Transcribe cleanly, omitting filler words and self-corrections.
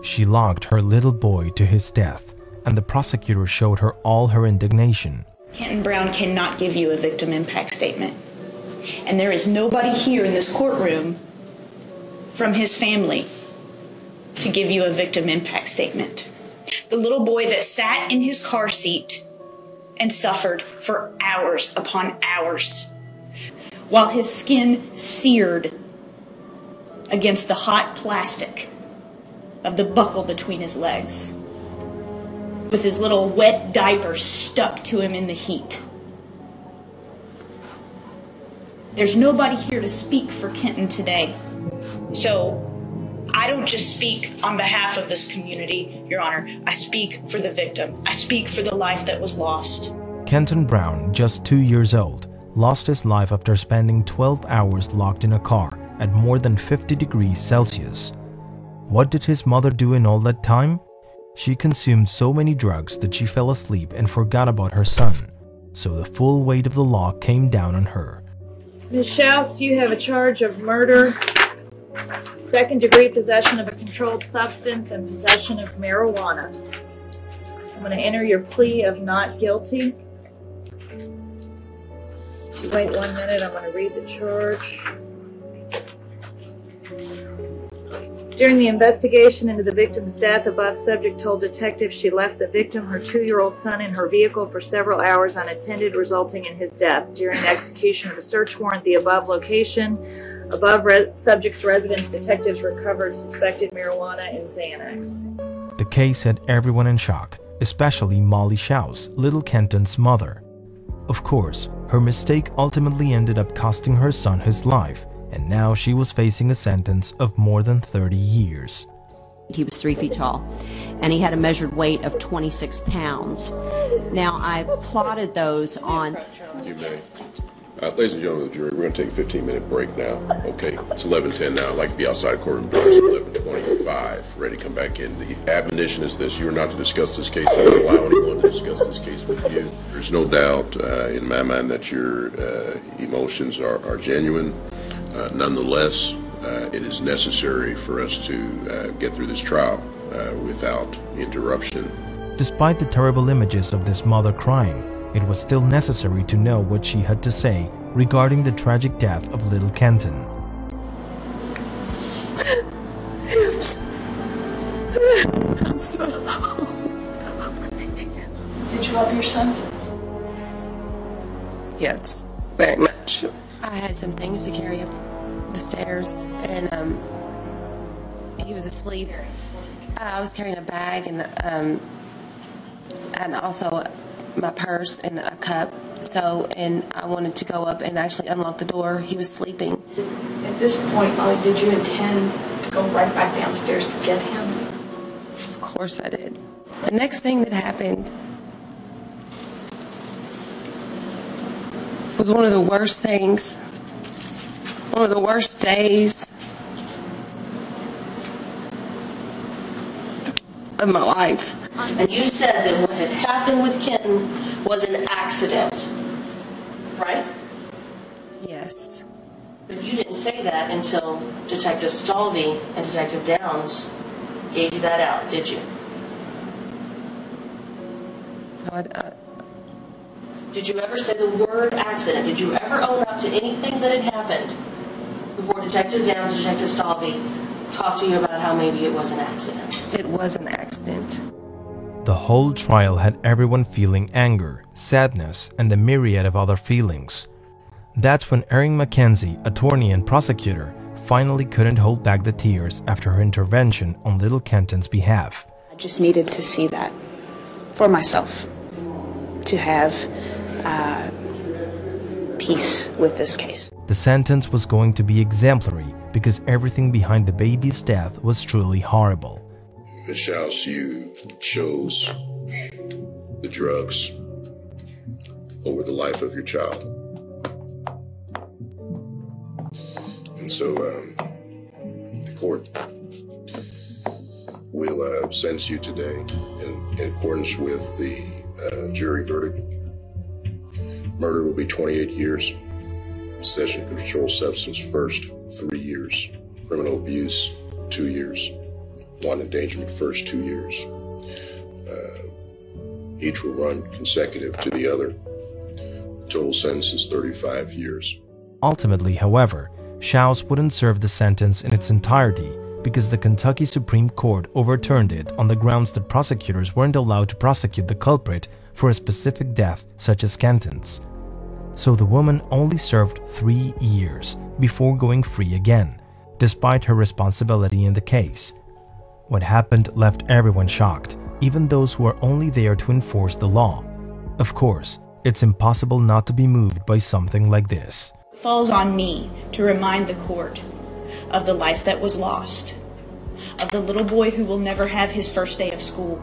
She locked her little boy to his death, and the prosecutor showed her all her indignation. Kenton Brown cannot give you a victim impact statement. And there is nobody here in this courtroom from his family to give you a victim impact statement. The little boy that sat in his car seat and suffered for hours upon hours while his skin seared against the hot plastic of the buckle between his legs, with his little wet diaper stuck to him in the heat. There's nobody here to speak for Kenton today. So I don't just speak on behalf of this community, Your Honor. I speak for the victim. I speak for the life that was lost. Kenton Brown, just 2 years old, lost his life after spending 12 hours locked in a car at more than 50 degrees Celsius. What did his mother do in all that time? She consumed so many drugs that she fell asleep and forgot about her son, so the full weight of the law came down on her. Ms. Schaus, you have a charge of murder, second-degree possession of a controlled substance, and possession of marijuana. I'm going to enter your plea of not guilty. Wait 1 minute, I'm going to read the charge. During the investigation into the victim's death, above subject told detectives she left the victim, her 2-year-old son, in her vehicle for several hours unattended, resulting in his death. During the execution of a search warrant, the above location, above subject's residence, detectives recovered suspected marijuana and Xanax. The case had everyone in shock, especially Molly Schaus, little Kenton's mother. Of course, her mistake ultimately ended up costing her son his life, and now she was facing a sentence of more than 30 years. He was 3 feet tall, and he had a measured weight of 26 pounds. Now, I plotted those on... You may. Ladies and gentlemen of the jury, we're going to take a 15-minute break now. Okay, it's 11:10 now. I'd like to be outside of courtroom doors at 11:25, ready to come back in. The admonition is this: you are not to discuss this case. We don't allow anyone to discuss this case with you. There's no doubt in my mind that your emotions are genuine. Nonetheless, it is necessary for us to get through this trial without interruption. Despite the terrible images of this mother crying, it was still necessary to know what she had to say regarding the tragic death of little Kenton. I'm so Did you love your son? Yes, very much. I had some things to carry up the stairs, and he was asleep. I was carrying a bag and also my purse and a cup. And I wanted to go up and actually unlock the door. He was sleeping. At this point, Molly, did you intend to go right back downstairs to get him? Of course I did. The next thing that happened was one of the worst things, one of the worst days of my life. And you said that what had happened with Kenton was an accident, right? Yes. But you didn't say that until Detective Stalvey and Detective Downs gave you that out, did you? No, Did you ever say the word accident? Did you ever own up to anything that had happened before Detective Downs and Detective Stalvey talked to you about how maybe it was an accident? it was an accident. The whole trial had everyone feeling anger, sadness, and a myriad of other feelings. That's when Erin Mackenzie, attorney and prosecutor, finally couldn't hold back the tears after her intervention on little Kenton's behalf. I just needed to see that for myself, to have peace with this case. The sentence was going to be exemplary because everything behind the baby's death was truly horrible. Ms. Schaus, you chose the drugs over the life of your child. And so the court will sentence you today in accordance with the jury verdict. Murder will be 28 years. Possession of controlled substance first, 3 years. Criminal abuse, 2 years. wanton endangerment first 2 years. Each will run consecutive to the other. Total sentence is 35 years. Ultimately, however, Shouse wouldn't serve the sentence in its entirety because the Kentucky Supreme Court overturned it on the grounds that prosecutors weren't allowed to prosecute the culprit for a specific death such as Kenton's. So the woman only served 3 years before going free again, despite her responsibility in the case. What happened left everyone shocked, even those who are only there to enforce the law. Of course, it's impossible not to be moved by something like this. It falls on me to remind the court of the life that was lost, of the little boy who will never have his first day of school,